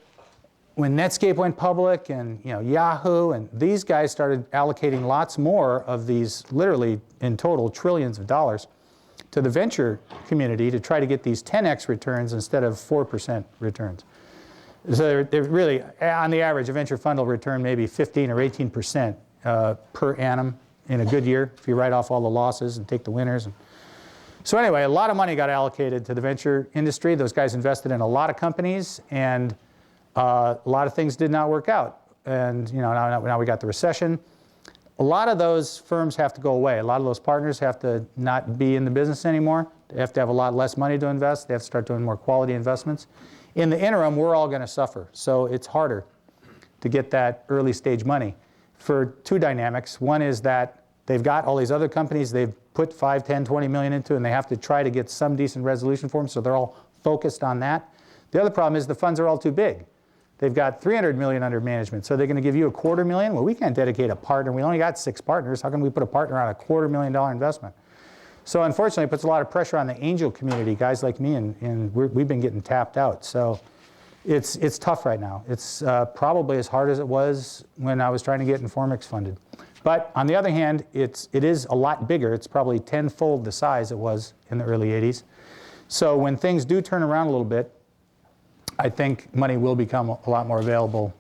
when Netscape went public and Yahoo and these guys started allocating lots more of these, literally in total trillions of dollars, to the venture community to try to get these 10x returns instead of 4% returns. So they're really, on the average, a venture fund will return maybe 15 or 18% per annum in a good year if you write off all the losses and take the winners. So anyway, a lot of money got allocated to the venture industry. Those guys invested in a lot of companies, and a lot of things did not work out. And now we got the recession. A lot of those firms have to go away. A lot of those partners have to not be in the business anymore. They have to have a lot less money to invest. They have to start doing more quality investments. In the interim, we're all going to suffer. So it's harder to get that early stage money for two dynamics. One is that they've got all these other companies they've put 5, 10, 20 million into, and they have to try to get some decent resolution for them, so they're all focused on that. The other problem is the funds are all too big. They've got 300 million under management, so they're going to give you $250,000. Well, we can't dedicate a partner. We only got 6 partners. How can we put a partner on a $250,000 investment? So unfortunately, it puts a lot of pressure on the angel community, guys like me, and we've been getting tapped out. So it's tough right now. It's probably as hard as it was when I was trying to get Informix funded. But on the other hand, it is a lot bigger. It's probably tenfold the size it was in the early 80s. So when things do turn around a little bit, I think money will become a lot more available.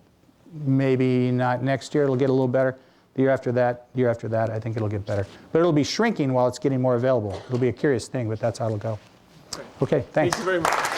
Maybe not next year, it'll get a little better. The year after that, I think it'll get better. But it'll be shrinking while it's getting more available. It'll be a curious thing, but that's how it'll go. Okay, thanks. Thank you very much.